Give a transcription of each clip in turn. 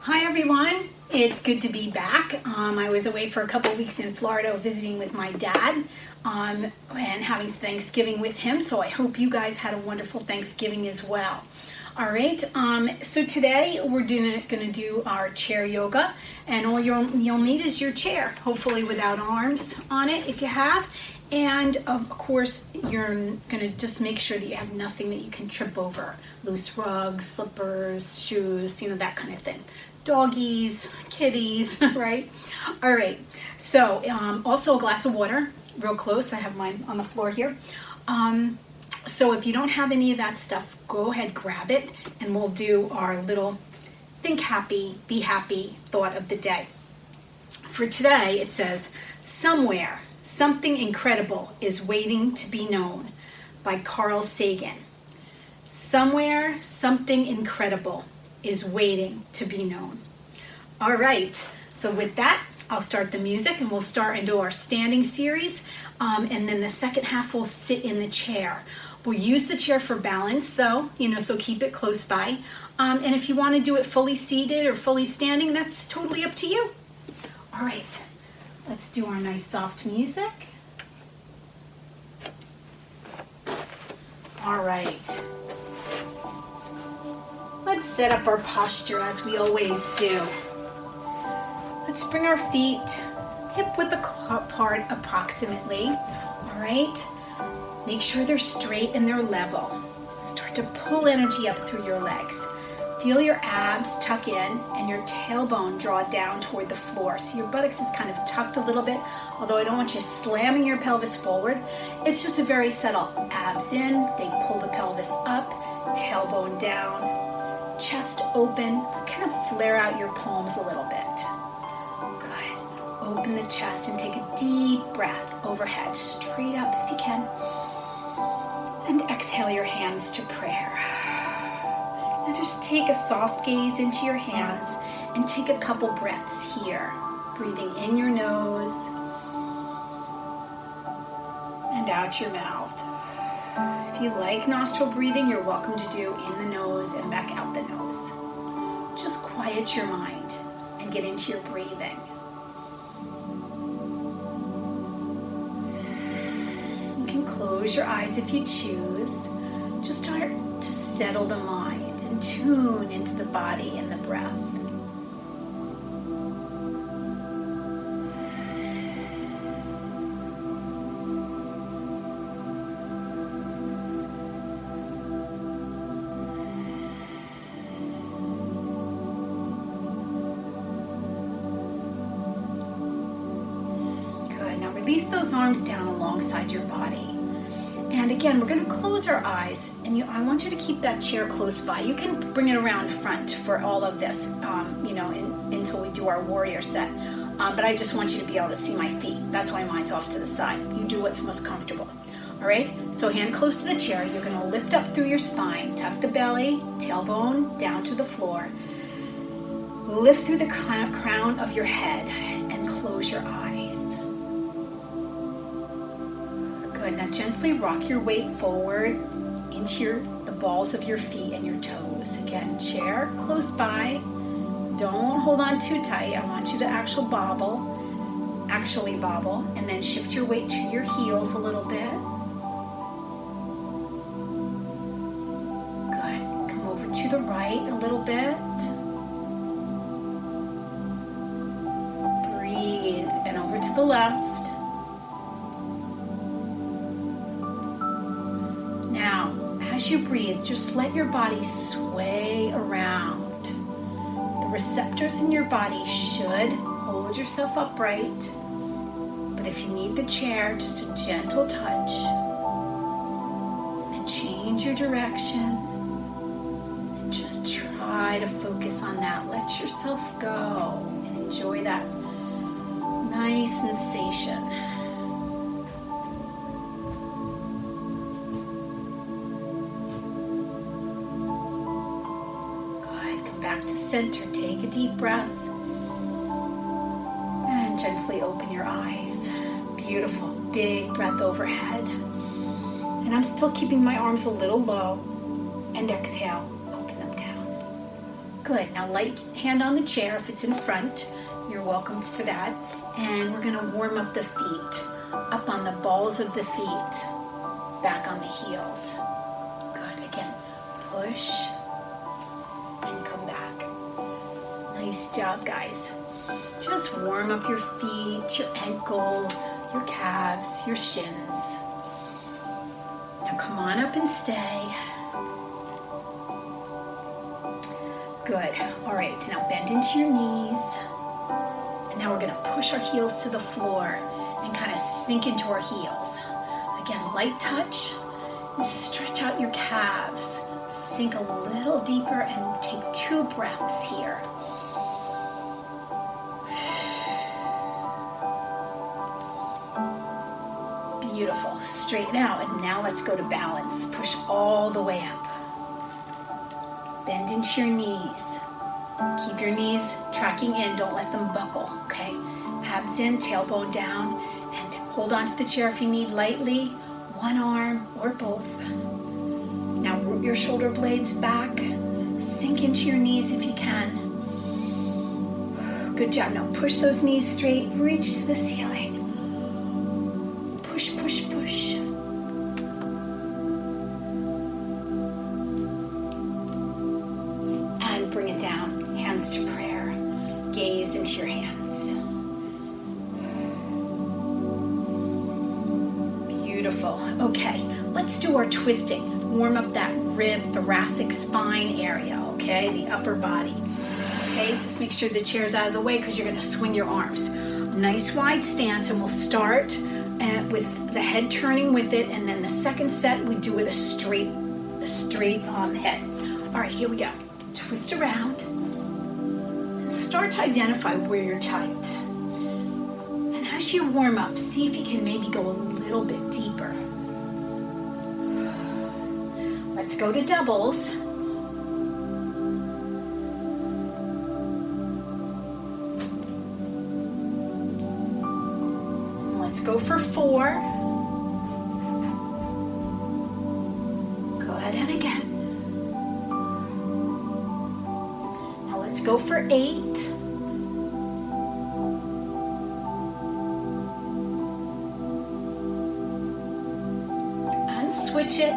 Hi everyone, it's good to be back. I was away for a couple weeks in Florida visiting with my dad and having Thanksgiving with him, so I hope you guys had a wonderful Thanksgiving as well. All right, so today we're gonna do our chair yoga, and all you'll need is your chair, hopefully without arms on it if you have. And of course, you're gonna just make sure that you have nothing that you can trip over. Loose rugs, slippers, shoes, that kind of thing. Doggies, kitties, right? All right, so also a glass of water, real close. I have mine on the floor here. So if you don't have any of that stuff, go ahead, grab it, and we'll do our little think happy, be happy thought of the day. For today, it says, somewhere, something incredible is waiting to be known, by Carl Sagan. Somewhere, something incredible is waiting to be known. All right, so with that, I'll start the music and we'll start into our standing series. And then the second half we'll sit in the chair. We'll use the chair for balance though, so keep it close by. And if you want to do it fully seated or fully standing, that's totally up to you. All right, let's do our nice soft music. All right. Let's set up our posture as we always do. Let's bring our feet hip width apart approximately. All right. Make sure they're straight and they're level. Start to pull energy up through your legs. Feel your abs tuck in and your tailbone draw down toward the floor. So your buttocks is kind of tucked a little bit, although I don't want you slamming your pelvis forward. It's just a very subtle abs in, they pull the pelvis up, tailbone down, chest open, kind of flare out your palms a little bit. Good. Open the chest and take a deep breath overhead, straight up if you can. And exhale your hands to prayer. And just take a soft gaze into your hands and take a couple breaths here. Breathing in your nose and out your mouth. If you like nostril breathing, you're welcome to do in the nose and back out the nose. Just quiet your mind and get into your breathing. You can close your eyes if you choose. Just start to settle the mind and tune into the body and the breath. Release those arms down alongside your body. And again, we're going to close our eyes, and I want you to keep that chair close by. You can bring it around front for all of this, until we do our warrior set. But I just want you to be able to see my feet. That's why mine's off to the side. You do what's most comfortable. All right, so hand close to the chair. You're going to lift up through your spine, tuck the belly, tailbone down to the floor. Lift through the crown of your head and close your eyes. Good, now gently rock your weight forward into the balls of your feet and your toes. Again, chair close by. Don't hold on too tight. I want you to actually bobble, and then shift your weight to your heels a little bit. Good, come over to the right a little bit. Breathe, and over to the left. As you breathe, just let your body sway around. The receptors in your body should hold yourself upright, but if you need the chair, just a gentle touch. And change your direction. And just try to focus on that. Let yourself go and enjoy that nice sensation. Back to center, take a deep breath and gently open your eyes. Beautiful, big breath overhead. And I'm still keeping my arms a little low, and exhale, open them down. Good. Now light hand on the chair if it's in front. You're welcome for that. And we're gonna warm up the feet. Up on the balls of the feet. Back on the heels. Good. Again, push and come back. Nice job, guys. Just warm up your feet, your ankles, your calves, your shins. Now come on up and stay. Good. All right, now bend into your knees. And now we're gonna push our heels to the floor and kind of sink into our heels. Again, light touch, and stretch out your calves. Sink a little deeper and take 2 breaths here. Beautiful. Straighten out, and now let's go to balance. Push all the way up. Bend into your knees. Keep your knees tracking in, don't let them buckle, okay? Abs in, tailbone down, and hold on to the chair if you need lightly, one arm or both. Now root your shoulder blades back, sink into your knees if you can. Good job. Now push those knees straight, reach to the ceiling. Push, push, push. And bring it down, hands to prayer. Gaze into your hands. Beautiful. Okay, let's do our twisting. Warm up that rib, thoracic spine area, okay? The upper body. Okay, just make sure the chair's out of the way because you're gonna swing your arms. Nice wide stance, and we'll start with the head turning with it, and then the second set we do with a straight head. All right, here we go. Twist around and start to identify where you're tight. And as you warm up, see if you can maybe go a little bit deeper. Let's go to doubles. Let's go for 4. Go ahead and again. Now let's go for 8. And switch it.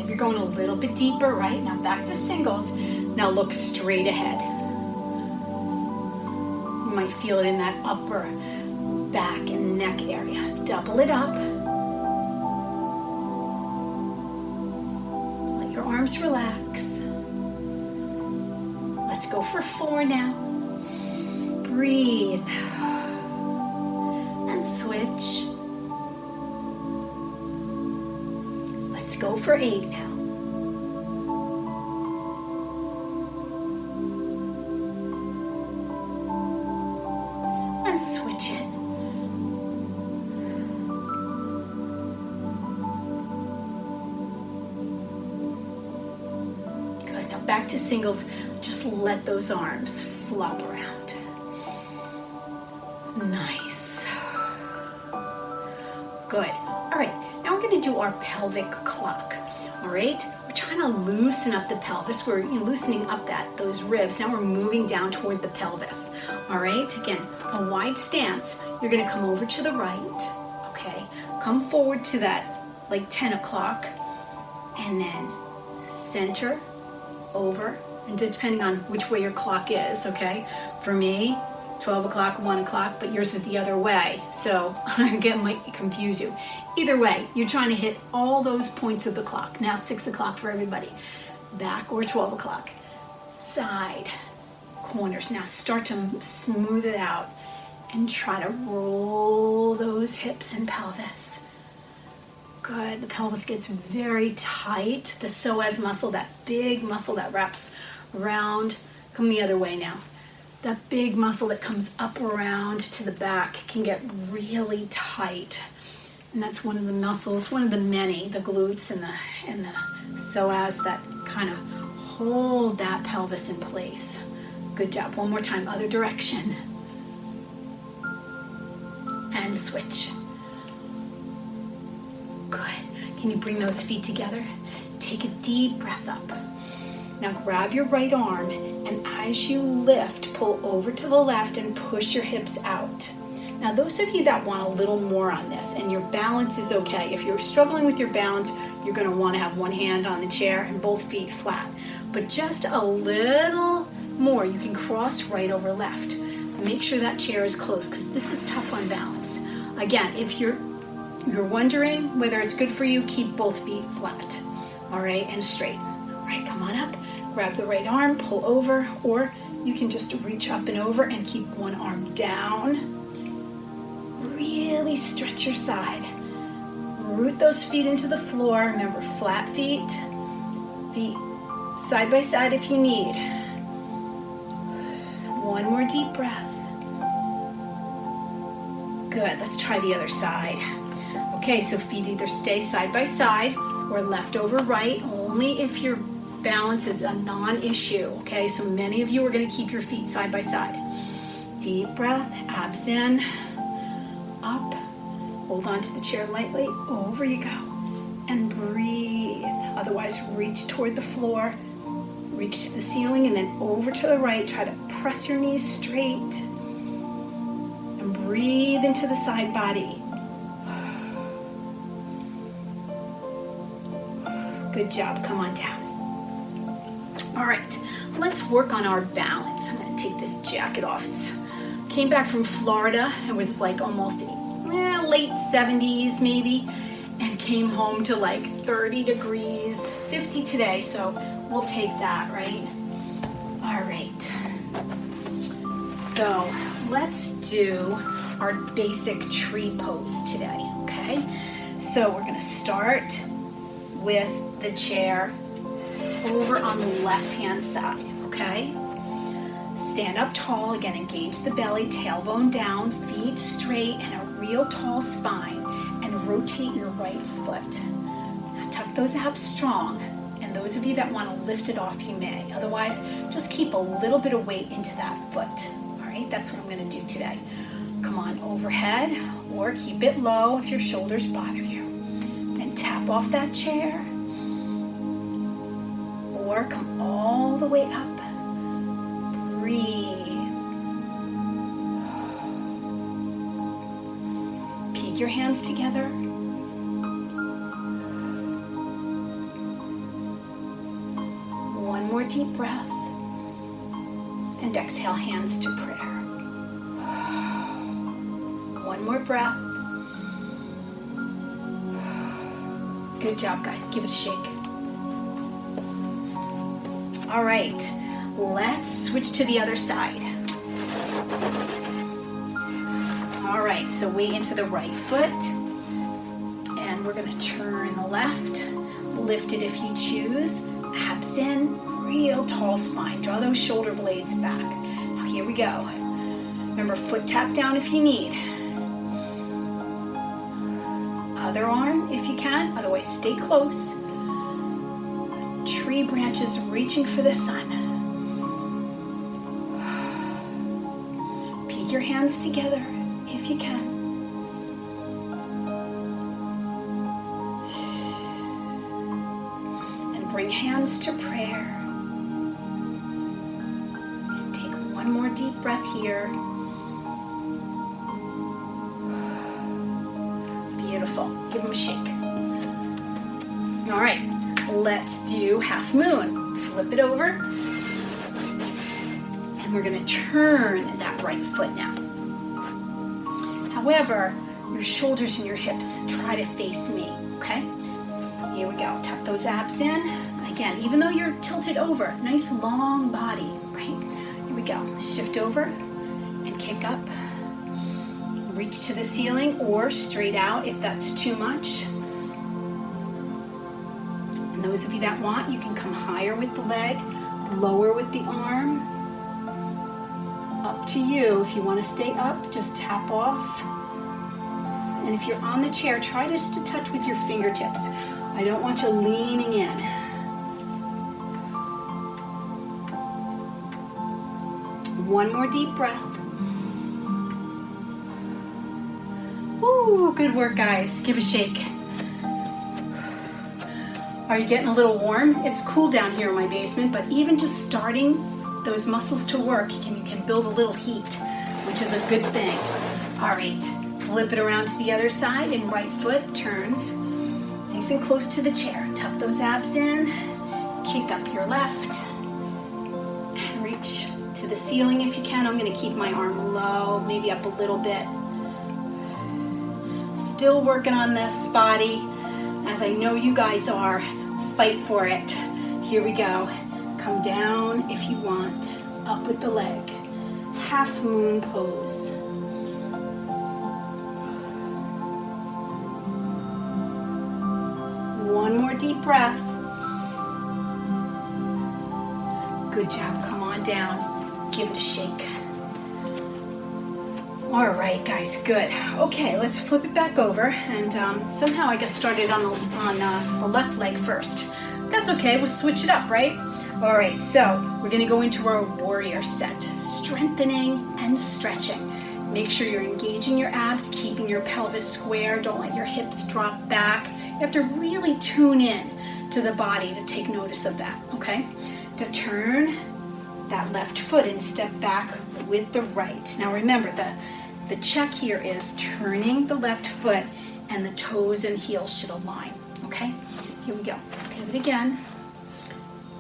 If you're going a little bit deeper, right? Now back to singles. Now look straight ahead. You might feel it in that upper back and neck area. Double it up. Let your arms relax. Let's go for 4 now. Breathe. And switch. Let's go for 8 now. Switch it. Good. Now back to singles. Just let those arms flop around. Nice. Good. All right. Now we're going to do our pelvic clock. All right. We're trying to loosen up the pelvis. We're loosening up those ribs. Now we're moving down toward the pelvis. All right. Again, a wide stance. You're going to come over to the right. Okay. Come forward to that like 10 o'clock, and then center over, and depending on which way your clock is. Okay. For me, 12 o'clock, 1 o'clock, but yours is the other way. So again, might confuse you. Either way, you're trying to hit all those points of the clock. Now 6 o'clock for everybody. Back or 12 o'clock. Side, corners. Now start to smooth it out and try to roll those hips and pelvis. Good. The pelvis gets very tight. The psoas muscle, that big muscle that wraps around. Come the other way now. That big muscle that comes up around to the back can get really tight. And that's one of the muscles, one of the many, the glutes and the psoas that kind of hold that pelvis in place. Good job. One more time, other direction. And switch. Good. Can you bring those feet together? Take a deep breath up. Now grab your right arm, and as you lift, pull over to the left and push your hips out. Now those of you that want a little more on this, and your balance is okay, if you're struggling with your balance, you're going to want to have one hand on the chair and both feet flat. But just a little more, you can cross right over left. Make sure that chair is close, because this is tough on balance. Again, if you're wondering whether it's good for you, keep both feet flat, all right, and straight. All right, come on up, grab the right arm, pull over, or you can just reach up and over and keep one arm down. Really stretch your side. Root those feet into the floor. Remember, flat feet, feet side by side if you need. One more deep breath. Good, let's try the other side. Okay, so feet either stay side by side or left over right, only if your balance is a non-issue, okay? So many of you are gonna keep your feet side by side. Deep breath, abs in, up, hold on to the chair lightly, over you go, and breathe. Otherwise, reach toward the floor, reach to the ceiling, and then over to the right. Try to press your knees straight, and breathe into the side body. Good job, come on down. All right, let's work on our balance. I'm gonna take this jacket off. Came back from Florida. It was like almost late 70s maybe, and came home to like 30 degrees, 50 today, so we'll take that, right? All right, so let's do our basic tree pose today, okay? So we're gonna start with the chair over on the left-hand side, okay? Stand up tall, again, engage the belly, tailbone down, feet straight, and a real tall spine, and rotate your right foot. Now tuck those abs strong, and those of you that want to lift it off, you may. Otherwise, just keep a little bit of weight into that foot. All right, that's what I'm going to do today. Come on overhead, or keep it low if your shoulders bother you. And tap off that chair, or come all the way up. Breathe. Peek your hands together. One more deep breath. And exhale, hands to prayer. One more breath. Good job, guys. Give it a shake. All right. Let's switch to the other side. All right, so weight into the right foot, and we're gonna turn the left, lift it if you choose, abs in, real tall spine, draw those shoulder blades back. Now here we go. Remember, foot tap down if you need. Other arm if you can, otherwise stay close. Tree branches reaching for the sun. Peek your hands together if you can. And bring hands to prayer. And take one more deep breath here. Beautiful. Give them a shake. All right, let's do half moon. Flip it over. And we're gonna turn that right foot now. However, your shoulders and your hips try to face me, okay? Here we go, tuck those abs in. Again, even though you're tilted over, nice long body, right? Here we go, shift over and kick up. Reach to the ceiling or straight out if that's too much. And those of you that want, you can come higher with the leg, lower with the arm. Up to you. If you want to stay up, just tap off. And if you're on the chair, try just to touch with your fingertips. I don't want you leaning in. One more deep breath. Ooh, good work, guys. Give a shake. Are you getting a little warm? It's cool down here in my basement, but even just starting those muscles to work, you can build a little heat, which is a good thing. All right, flip it around to the other side, and right foot turns nice and close to the chair. Tuck those abs in, kick up your left, and reach to the ceiling if you can. I'm gonna keep my arm low, maybe up a little bit. Still working on this body, as I know you guys are. Fight for it. Here we go. Come down if you want, up with the leg. Half moon pose. One more deep breath. Good job, come on down. Give it a shake. All right, guys, good. Okay, let's flip it back over, and somehow I got started on the left leg first. That's okay, we'll switch it up, right? All right, so we're gonna go into our warrior set, strengthening and stretching. Make sure you're engaging your abs, keeping your pelvis square. Don't let your hips drop back. You have to really tune in to the body to take notice of that, okay? To turn that left foot and step back with the right. Now remember, the check here is turning the left foot, and the toes and heels should align, okay? Here we go. Pivot again.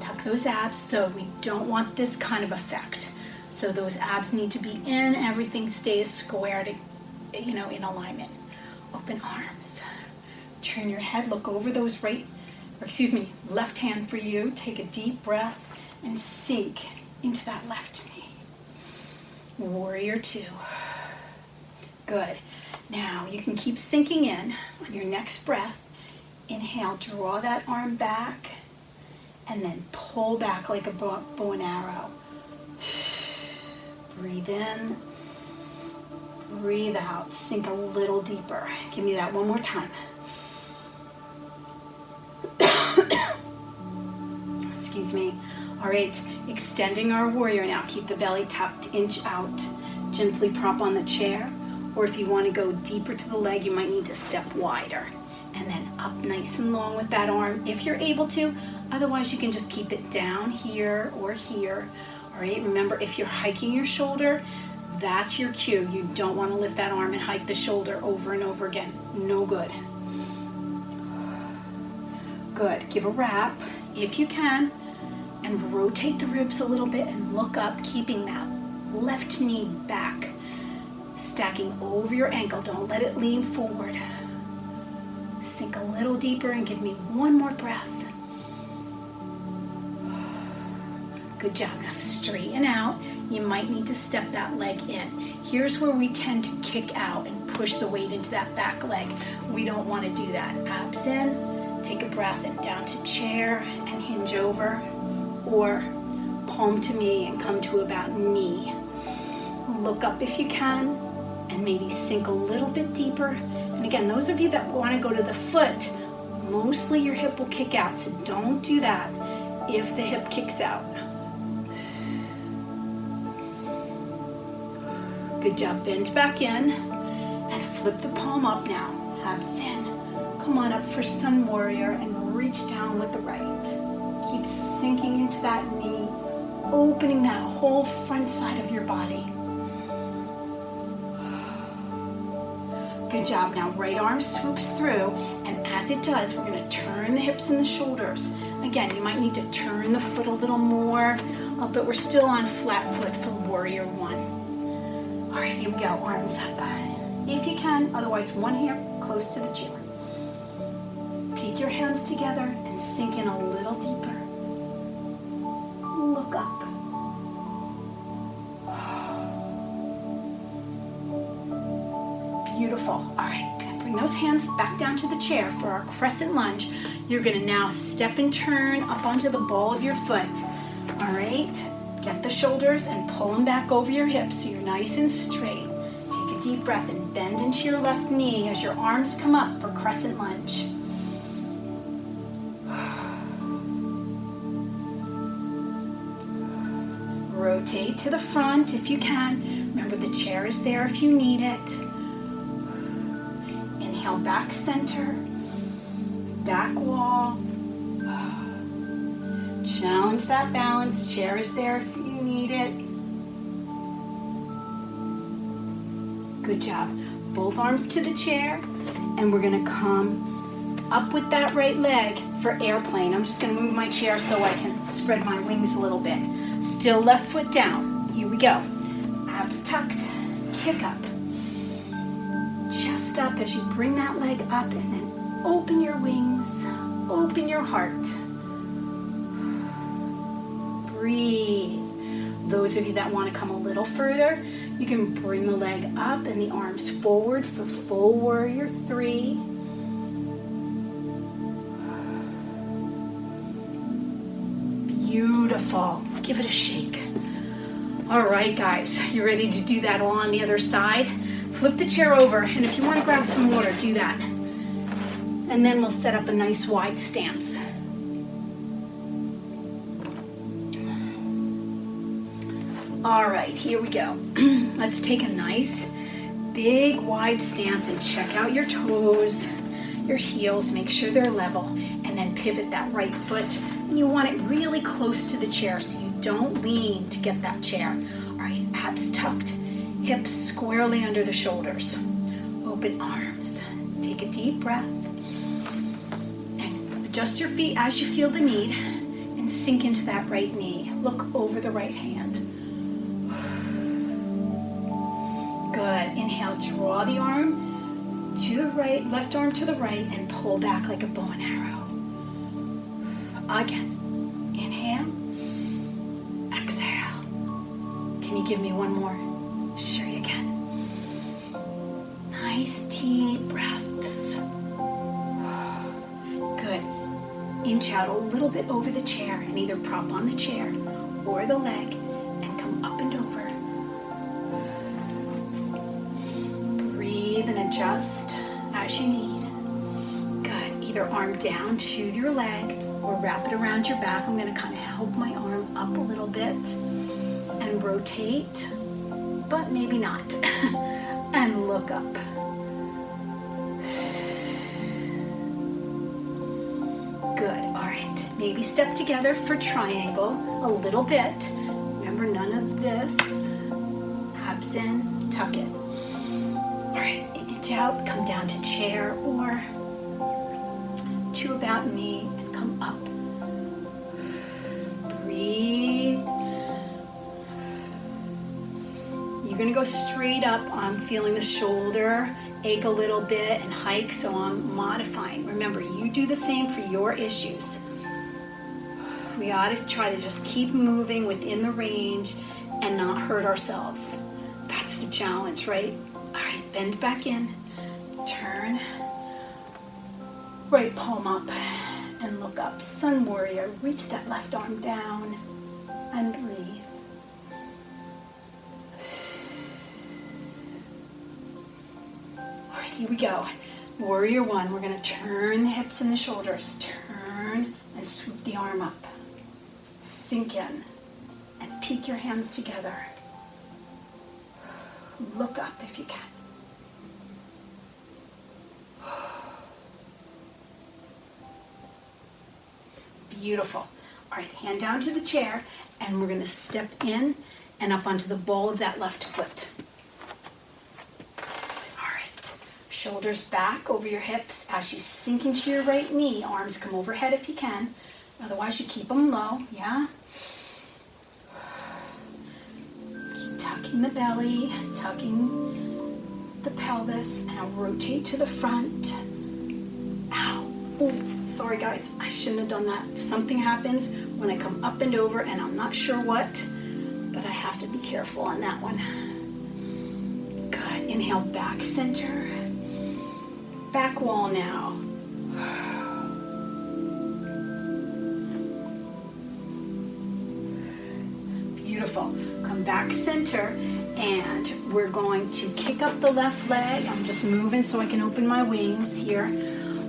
Tuck those abs. So we don't want this kind of effect. So those abs need to be in, everything stays square to, in alignment. Open arms. Turn your head, look over those left hand for you. Take a deep breath and sink into that left knee. Warrior two. Good. Now you can keep sinking in on your next breath. Inhale, draw that arm back, and then pull back like a bow and arrow. Breathe in, breathe out, sink a little deeper. Give me that one more time. Excuse me. All right, extending our warrior now. Keep the belly tucked, inch out. Gently prop on the chair, or if you want to go deeper to the leg, you might need to step wider. And then up nice and long with that arm if you're able to. Otherwise, you can just keep it down here or here. All right, remember, if you're hiking your shoulder, that's your cue. You don't want to lift that arm and hike the shoulder over and over again. No good. Good. Give a wrap if you can, and rotate the ribs a little bit and look up, keeping that left knee back, stacking over your ankle. Don't let it lean forward. Sink a little deeper and give me one more breath. Good job. Now straighten out. You might need to step that leg in. Here's where we tend to kick out and push the weight into that back leg. We don't want to do that. Abs in, take a breath, and down to chair and hinge over, or palm to me and come to about knee. Look up if you can, and maybe sink a little bit deeper. And again, those of you that want to go to the foot, mostly your hip will kick out, so don't do that if the hip kicks out. Good job. Bend back in and flip the palm up now. Abs in. Come on up for Sun Warrior and reach down with the right. Keep sinking into that knee, opening that whole front side of your body. Good job. Now right arm swoops through, and as it does, we're going to turn the hips and the shoulders. Again, you might need to turn the foot a little more, but we're still on flat foot for Warrior One. All right, here we go. Arms up. If you can, otherwise one hand close to the chair. Peek your hands together and sink in a little deeper. Look up. Beautiful. All right, bring those hands back down to the chair for our Crescent Lunge. You're gonna now step and turn up onto the ball of your foot. All right, get the shoulders and pull them back over your hips so you're nice and straight. Take a deep breath and bend into your left knee as your arms come up for Crescent Lunge. Rotate to the front if you can. Remember, the chair is there if you need it. Inhale, back center, back wall. Challenge that balance. Chair is there if you need it. Good job. Both arms to the chair, and we're gonna come up with that right leg for airplane. I'm just gonna move my chair so I can spread my wings a little bit. Still left foot down. Here we go. Abs tucked, kick up. Chest up as you bring that leg up, and then open your wings, open your heart. Breathe. Those of you that want to come a little further, you can bring the leg up and the arms forward for full warrior 3. Beautiful. Give it a shake. All right, guys, you ready to do that all on the other side? Flip the chair over, and if you want to grab some water, do that. And then we'll set up a nice wide stance. All right, here we go. Let's take a nice big wide stance and check out your toes, your heels, make sure they're level, and then pivot that right foot. And you want it really close to the chair so you don't lean to get that chair. All right, abs tucked, hips squarely under the shoulders. Open arms. Take a deep breath. And adjust your feet as you feel the need and sink into that right knee. Look over the right hand. Good. Inhale, draw the arm to the right, left arm to the right, and pull back like a bow and arrow. Again. Inhale. Exhale. Can you give me one more? Sure you can. Nice deep breaths. Good. Inch out a little bit over the chair and either prop on the chair or the leg and come up and over. Breathe and adjust as you need. Good. Either arm down to your leg or wrap it around your back. I'm going to kind of help my arm up a little bit and rotate, but maybe not. And look up. Good. All right. Maybe step together for triangle a little bit. Remember, none of this. Abs in, tuck it. All right. Inch out, come down to chair or to about knee and come up. Breathe. You're going to go straight up. I'm feeling the shoulder ache a little bit and hike, so I'm modifying. Remember, you do the same for your issues. We ought to try to just keep moving within the range and not hurt ourselves. That's the challenge, right? All right, bend back in. Turn. Right palm up and look up. Sun warrior. Reach that left arm down and breathe. All right, here we go. Warrior 1. We're going to turn the hips and the shoulders. Turn and swoop the arm up. Sink in and peek your hands together. Look up if you can. Beautiful. All right, hand down to the chair, and we're going to step in and up onto the ball of that left foot. All right, shoulders back over your hips as you sink into your right knee. Arms come overhead if you can. Otherwise, you keep them low, yeah? Keep tucking the belly, tucking the pelvis, and I'll rotate to the front. Ow. Ooh. Sorry guys, I shouldn't have done that. If something happens when I come up and over and I'm not sure what, but I have to be careful on that one. Good. Inhale, back center. Back wall now. Beautiful. Come back center, and we're going to kick up the left leg. I'm just moving so I can open my wings here.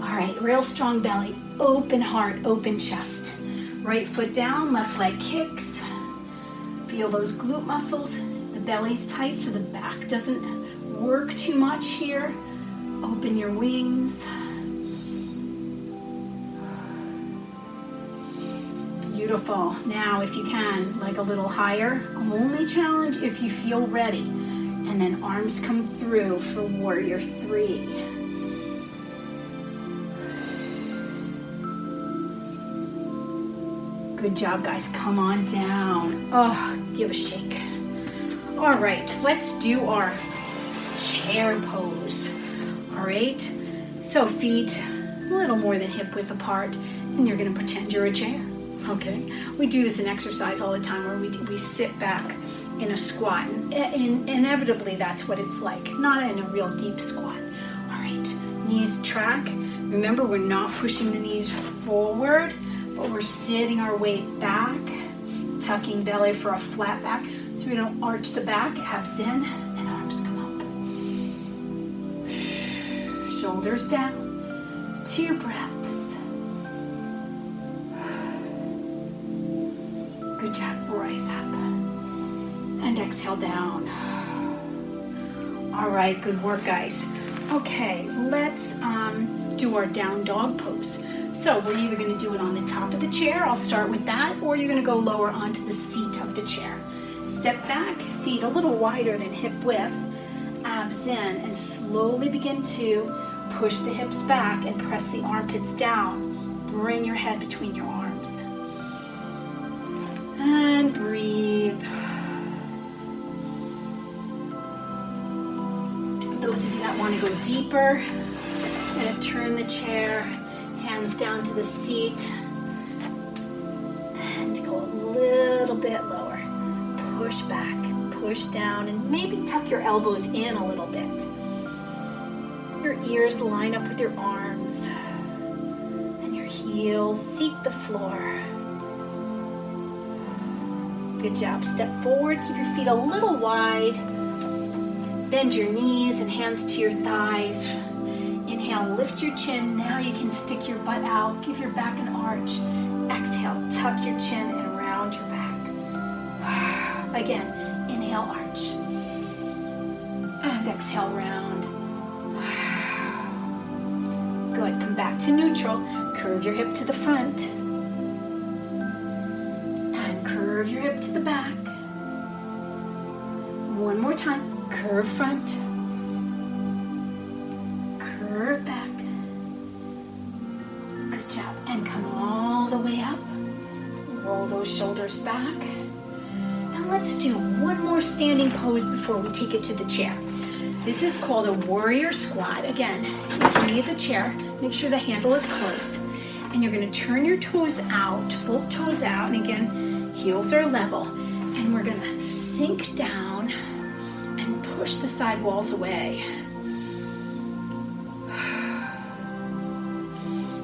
All right, real strong belly, open heart, open chest. Right foot down, left leg kicks. Feel those glute muscles. The belly's tight so the back doesn't work too much here. Open your wings. Beautiful. Now, if you can, like a little higher, only challenge if you feel ready. And then arms come through for warrior 3. Good job, guys. Come on down. Oh, give a shake. All right, let's do our chair pose. All right, so feet a little more than hip width apart, and you're gonna pretend you're a chair. Okay, we do this in exercise all the time where we sit back in a squat, and inevitably that's what it's like, not in a real deep squat. All right, knees track. Remember, we're not pushing the knees forward, but we're sitting our weight back, tucking belly for a flat back, so we don't arch the back, abs in, and arms come up. Shoulders down, 2 breaths. Good job, rise up. And exhale down. All right, good work, guys. Okay, let's do our down dog pose. So we're either gonna do it on the top of the chair, I'll start with that, or you're gonna go lower onto the seat of the chair. Step back, feet a little wider than hip width, abs in, and slowly begin to push the hips back and press the armpits down. Bring your head between your arms. And breathe. Those of you that want to go deeper, I'm going to turn the chair, hands down to the seat, and go a little bit lower. Push back, push down, and maybe tuck your elbows in a little bit. Your ears line up with your arms, and your heels seek the floor. Good job. Step forward, keep your feet a little wide. Bend your knees and hands to your thighs. Inhale, lift your chin. Now you can stick your butt out. Give your back an arch. Exhale, tuck your chin and round your back. Again, inhale, arch. And exhale, round. Good, come back to neutral. Curve your hip to the front. And curve your hip to the back. One more time. Curve front, curve back. Good job. And come all the way up. Roll those shoulders back. And let's do one more standing pose before we take it to the chair. This is called a warrior squat. Again, if you need the chair, make sure the handle is close. And you're going to turn your toes out, both toes out. And again, heels are level. And we're going to sink down. Push the side walls away.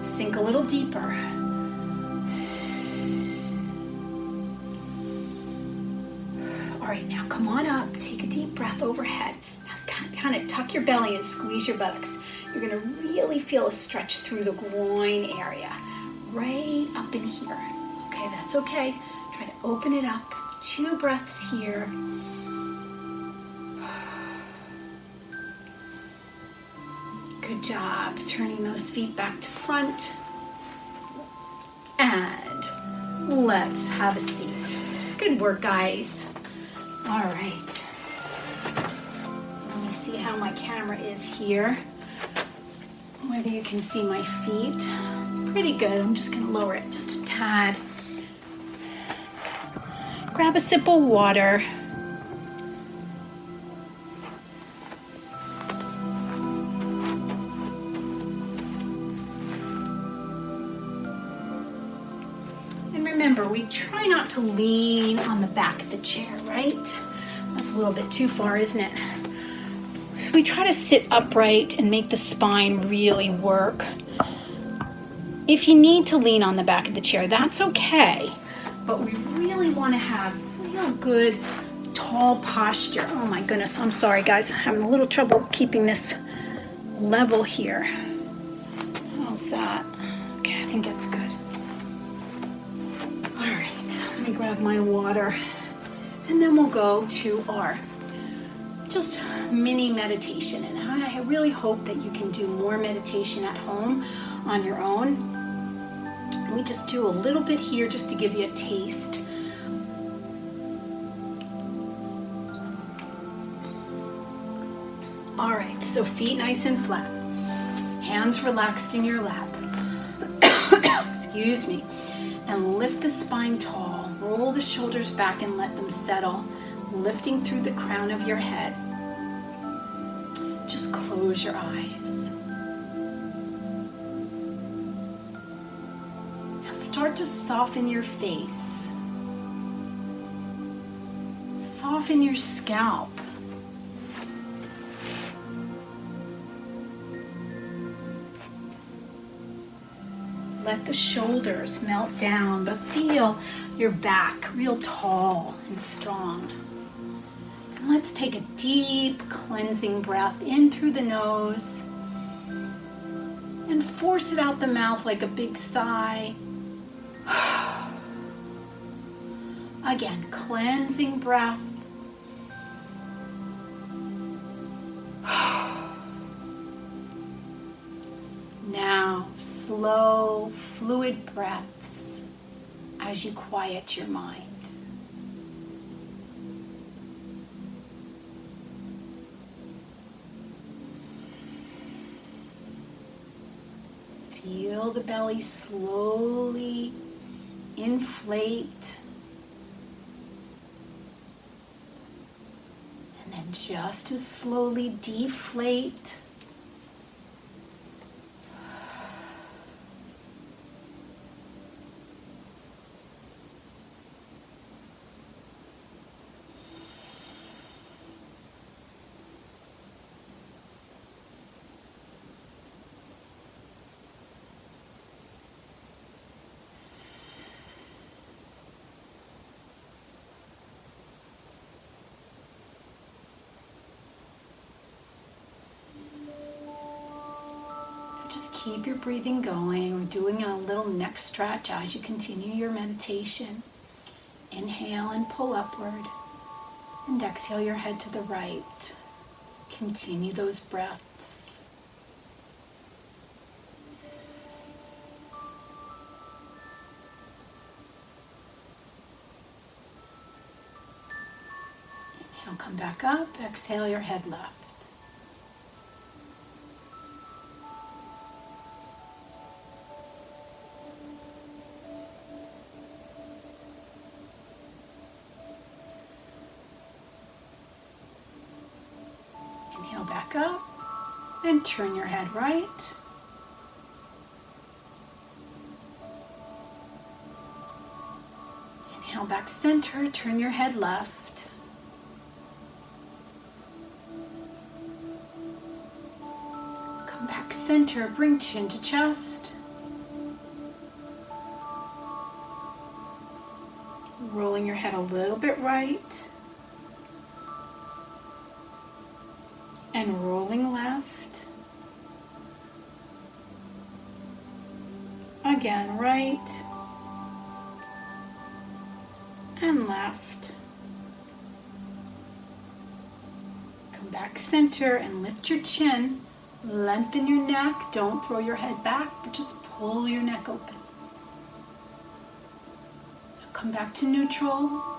Sink a little deeper. All right, now come on up. Take a deep breath overhead. Now kind of tuck your belly and squeeze your buttocks. You're going to really feel a stretch through the groin area, right up in here. Okay, that's okay. Try to open it up. 2 breaths here. Good job. Turning those feet back to front. And let's have a seat. Good work, guys. All right. Let me see how my camera is here. Whether you can see my feet. Pretty good. I'm just going to lower it just a tad. Grab a sip of water. Remember, we try not to lean on the back of the chair, right? That's a little bit too far, isn't it? So we try to sit upright and make the spine really work. If you need to lean on the back of the chair, that's okay. But we really want to have real good, tall posture. Oh my goodness, I'm sorry guys. I'm having a little trouble keeping this level here. How's that? Okay, I think that's good. All right, let me grab my water, and then we'll go to our just mini meditation. And I really hope that you can do more meditation at home on your own. we just do a little bit here just to give you a taste. All right, so feet nice and flat. Hands relaxed in your lap. Excuse me. And lift the spine tall. Roll the shoulders back and let them settle, lifting through the crown of your head. Just close your eyes. Now start to soften your face. Soften your scalp. Let the shoulders melt down, but feel your back real tall and strong. And let's take a deep cleansing breath in through the nose and force it out the mouth like a big sigh. Again, cleansing breath. Now, slow, fluid breaths as you quiet your mind. Feel the belly slowly inflate. And then just as slowly deflate. Just keep your breathing going. We're doing a little neck stretch as you continue your meditation. Inhale and pull upward, and exhale your head to the right. Continue those breaths. Inhale, come back up. Exhale your head left. Back up and turn your head right. Inhale back center, turn your head left. Come back center, bring chin to chest. Rolling your head a little bit right. And rolling left. Again, right. And left. Come back center and lift your chin. Lengthen your neck. Don't throw your head back, but just pull your neck open. Come back to neutral.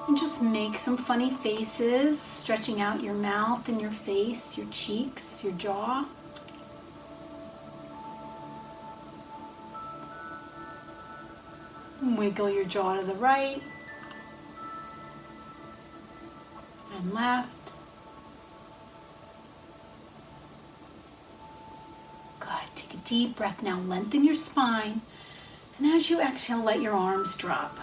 And just make some funny faces, stretching out your mouth and your face, your cheeks, your jaw. And wiggle your jaw to the right and left. Good. Take a deep breath now. Lengthen your spine. And as you exhale, let your arms drop.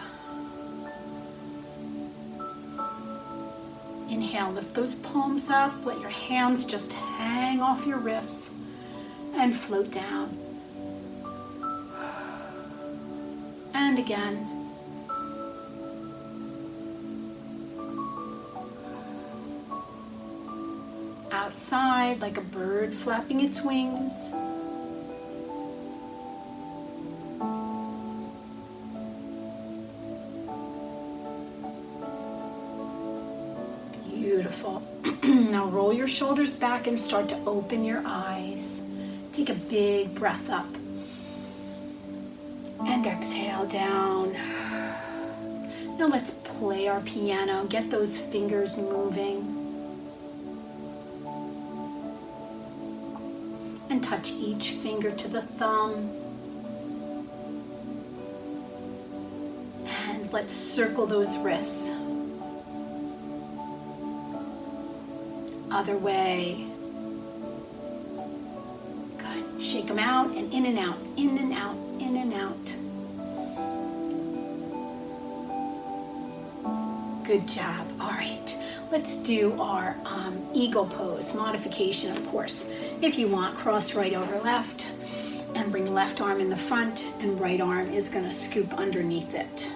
Inhale, lift those palms up, let your hands just hang off your wrists and float down. And again. Outside like a bird flapping its wings. Beautiful. Now roll your shoulders back and start to open your eyes. Take a big breath up. And exhale down. Now let's play our piano. Get those fingers moving. And touch each finger to the thumb. And let's circle those wrists. Other way. Good. Shake them out and in and out, in and out, in and out. Good job. All right. Let's do our eagle pose, modification, of course. If you want, cross right over left and bring left arm in the front and right arm is going to scoop underneath it.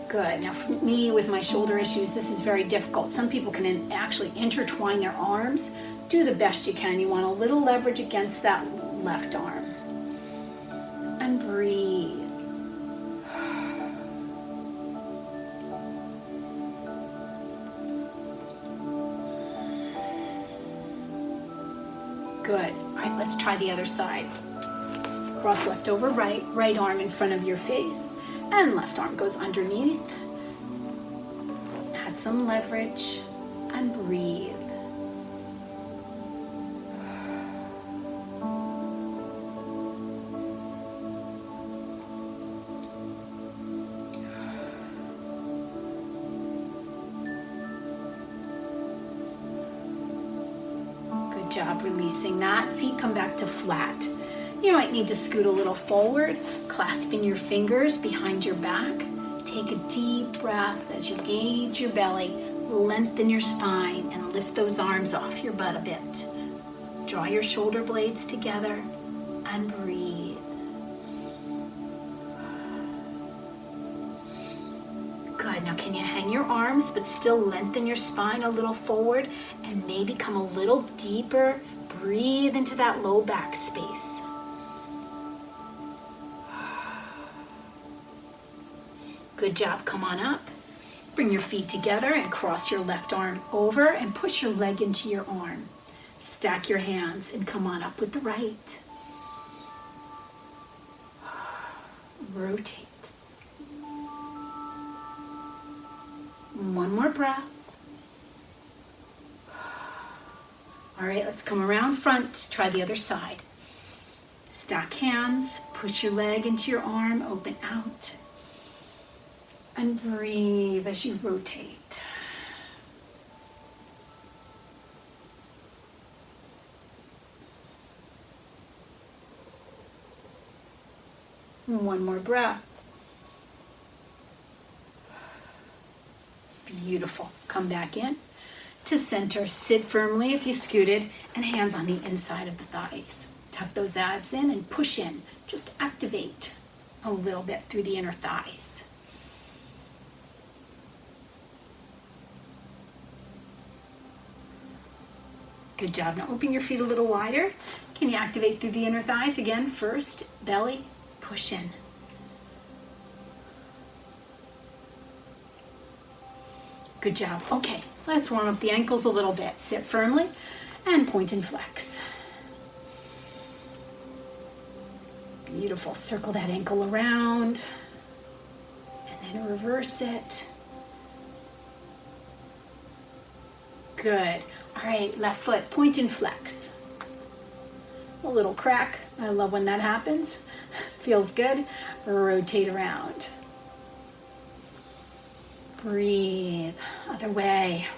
Good. Now for me, with my shoulder issues, this is very difficult. Some people can actually intertwine their arms. Do the best you can. You want a little leverage against that left arm. And breathe. Good. All right, let's try the other side. Cross left over right, right arm in front of your face, and left arm goes underneath. Add some leverage and breathe. Job releasing that. Feet come back to flat. You might need to scoot a little forward, clasping your fingers behind your back. Take a deep breath as you engage your belly, lengthen your spine, and lift those arms off your butt a bit. Draw your shoulder blades together and breathe. Good. Now can you hang your arms but still lengthen your spine a little forward and maybe come a little deeper? Breathe into that low back space. Good job. Come on up. Bring your feet together and cross your left arm over and push your leg into your arm. Stack your hands and come on up with the right. Rotate. One more breath. All right, let's come around front. Try the other side. Stack hands, push your leg into your arm, open out. And breathe as you rotate. One more breath. Beautiful. Come back in to center. Sit firmly if you scooted and hands on the inside of the thighs. Tuck those abs in and push in. Just activate a little bit through the inner thighs. Good job. Now open your feet a little wider. Can you activate through the inner thighs? Again, first, belly, push in. Good job. Okay, let's warm up the ankles a little bit. Sit firmly and point and flex. Beautiful. Circle that ankle around and then reverse it. Good. All right, left foot, point and flex. A little crack. I love when that happens. Feels good. Rotate around. Breathe. Other way.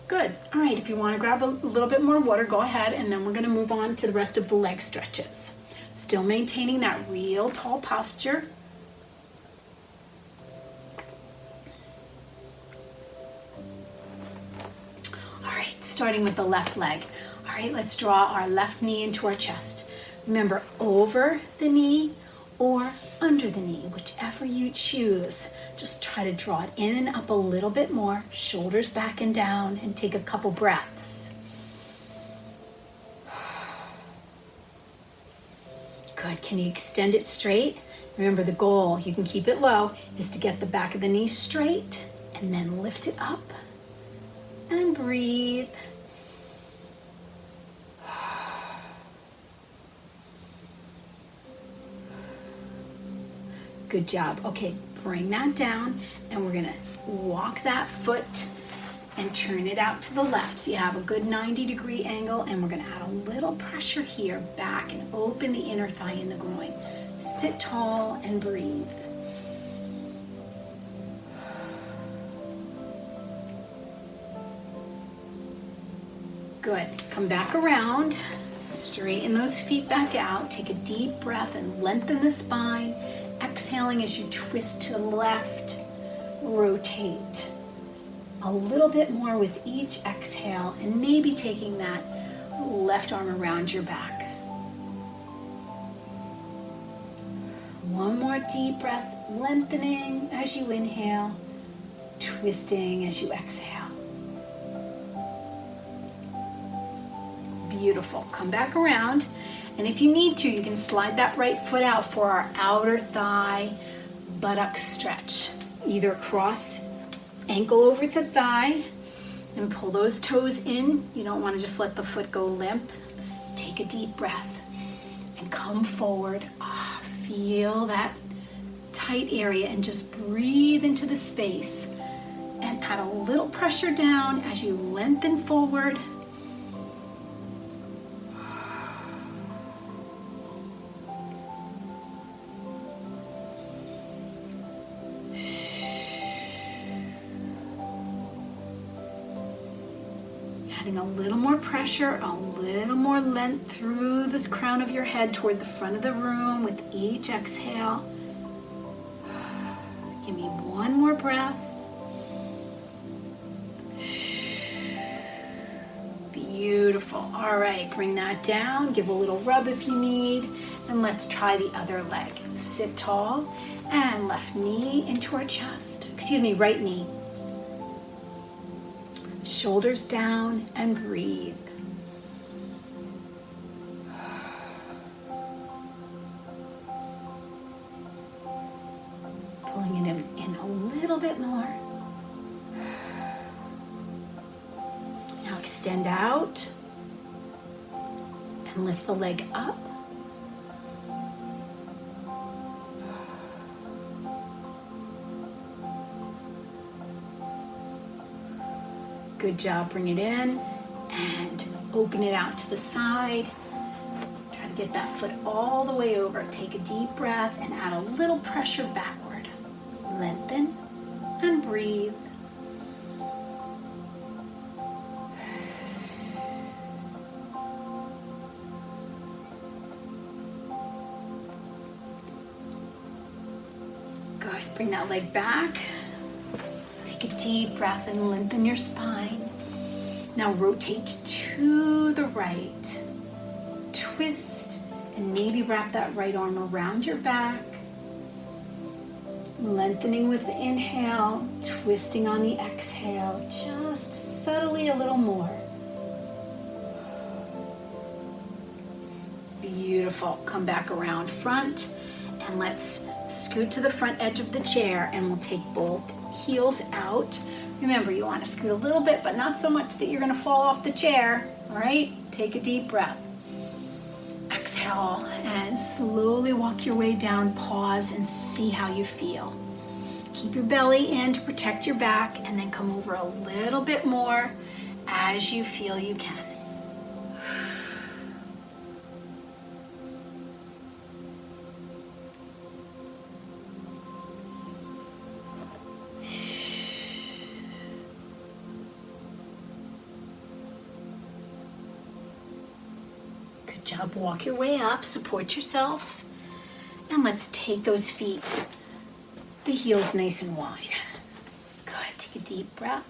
Good. All right, if you want to grab a little bit more water, go ahead, and then we're going to move on to the rest of the leg stretches. Still maintaining that real tall posture. All right, starting with the left leg. All right, let's draw our left knee into our chest. Remember, over the knee or under the knee, whichever you choose. Just try to draw it in and up a little bit more, shoulders back and down, and take a couple breaths. Good. Can you extend it straight? Remember, the goal, you can keep it low, is to get the back of the knee straight and then lift it up and breathe. Good job. Okay, bring that down, and we're gonna walk that foot and turn it out to the left. So you have a good 90-degree angle, and we're gonna add a little pressure here, back, and open the inner thigh in the groin. Sit tall and breathe. Good. Come back around. Straighten those feet back out. Take a deep breath and lengthen the spine. Exhaling as you twist to the left. Rotate a little bit more with each exhale, and maybe taking that left arm around your back. One more deep breath, lengthening as you inhale, twisting as you exhale. Beautiful. Come back around, and if you need to, you can slide that right foot out for our outer thigh buttock stretch. Either across, ankle over the thigh, and pull those toes in. You don't want to just let the foot go limp. Take a deep breath and come forward. Feel that tight area, and just breathe into the space and add a little pressure down as you lengthen forward. Adding a little more pressure, a little more length through the crown of your head toward the front of the room with each exhale. Give me one more breath. Beautiful. All right, bring that down. Give a little rub if you need. And let's try the other leg. Sit tall and left knee into our chest. Excuse me, right knee. Shoulders down and breathe. Pulling it in a little bit more. Now extend out and lift the leg up. Good job. Bring it in and open it out to the side. Try to get that foot all the way over. Take a deep breath and add a little pressure backward. Lengthen and breathe. Good. Bring that leg back. Take a deep breath and lengthen your spine. Now rotate to the right. Twist and maybe wrap that right arm around your back. Lengthening with the inhale, twisting on the exhale, just subtly a little more. Beautiful. Come back around front, and let's scoot to the front edge of the chair, and we'll take both heels out. Remember, you want to scoot a little bit, but not so much that you're going to fall off the chair. All right? Take a deep breath. Exhale and slowly walk your way down. Pause and see how you feel. Keep your belly in to protect your back, and then come over a little bit more as you feel you can. Good job. Walk your way up, support yourself, and let's take those feet, the heels nice and wide. Good. Take a deep breath.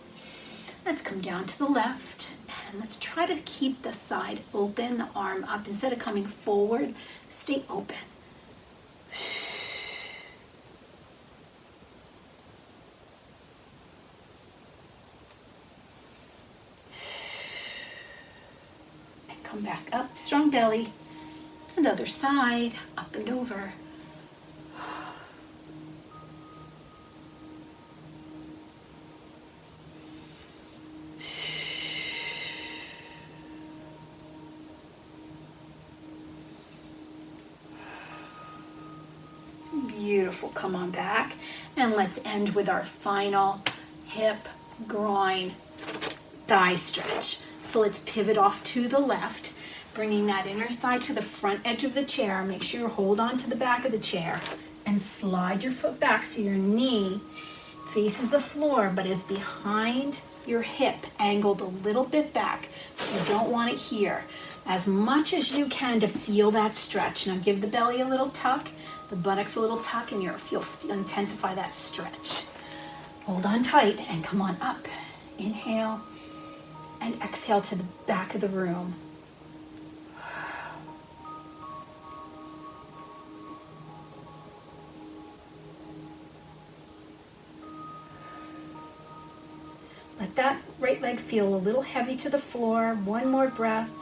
Let's come down to the left, and let's try to keep the side open, the arm up. Instead of coming forward, stay open. Come back up, strong belly, and other side, up and over. Beautiful. Beautiful. Come on back. And let's end with our final hip, groin, thigh stretch. So let's pivot off to the left, bringing that inner thigh to the front edge of the chair. Make sure you hold on to the back of the chair and slide your foot back so your knee faces the floor but is behind your hip, angled a little bit back. So you don't want it here. As much as you can to feel that stretch. Now give the belly a little tuck, the buttocks a little tuck, and you'll intensify that stretch. Hold on tight and come on up. Inhale and exhale to the back of the room. Let that right leg feel a little heavy to the floor. One more breath.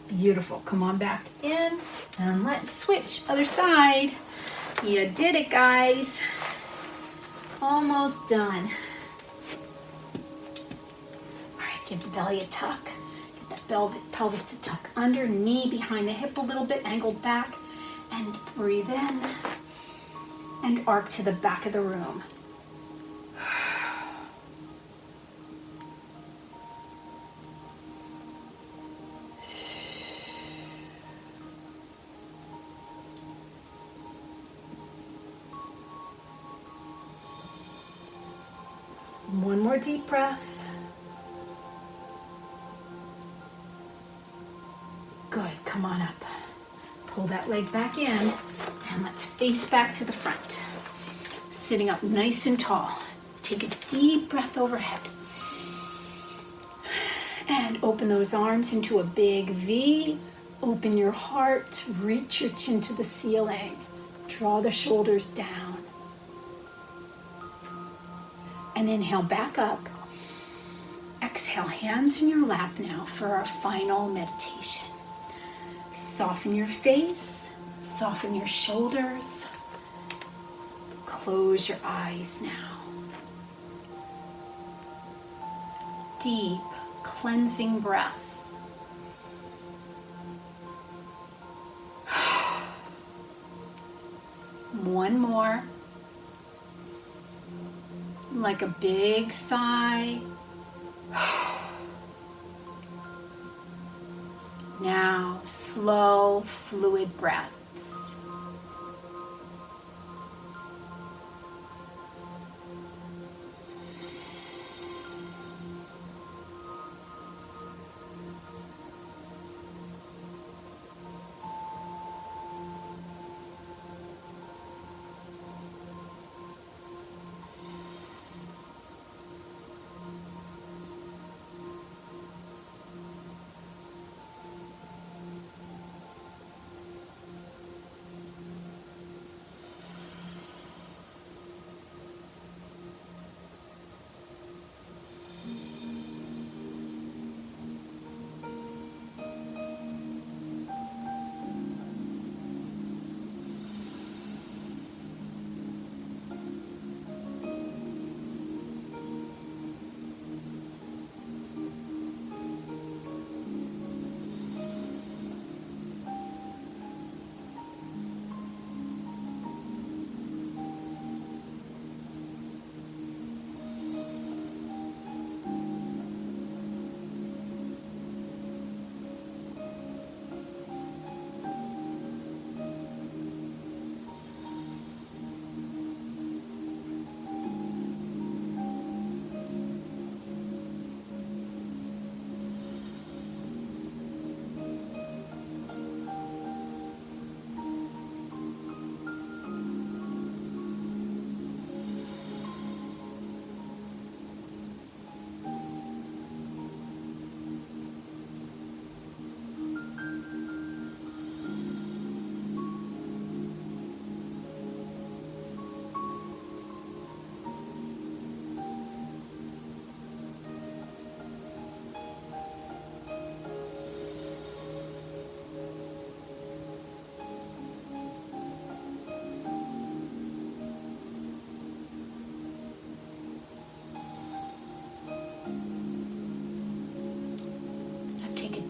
Beautiful. Come on back in and let's switch. Other side. You did it, guys. Almost done. All right, give the belly a tuck. Get that pelvis to tuck under, knee behind the hip a little bit, angled back, and breathe in and arc to the back of the room. One more deep breath. Good, come on up. Pull that leg back in and let's face back to the front. Sitting up nice and tall. Take a deep breath overhead. And open those arms into a big V. Open your heart, reach your chin to the ceiling. Draw the shoulders down. And inhale back up. Exhale, hands in your lap now for our final meditation. Soften your face, soften your shoulders. Close your eyes now. Deep, cleansing breath. One more. Like a big sigh. Now, slow, fluid breaths.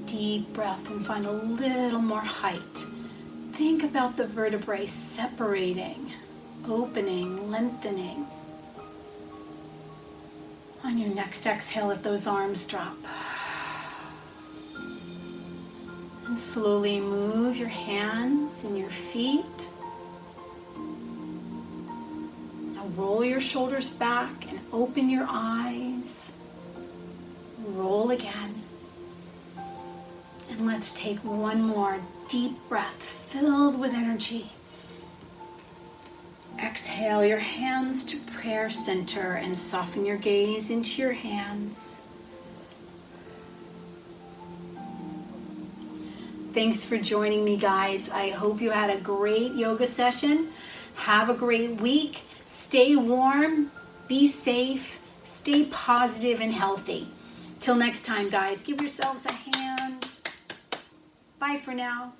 Deep breath and find a little more height Think about the vertebrae separating, opening, lengthening. On your next exhale, let those arms drop. And slowly move your hands and your feet. Now roll your shoulders back and open your eyes. Roll again. And let's take one more deep breath filled with energy. Exhale your hands to prayer center and soften your gaze into your hands. Thanks for joining me, guys. I hope you had a great yoga session. Have a great week. Stay warm, be safe, stay positive and healthy. Till next time, guys, give yourselves a hand. Bye for now.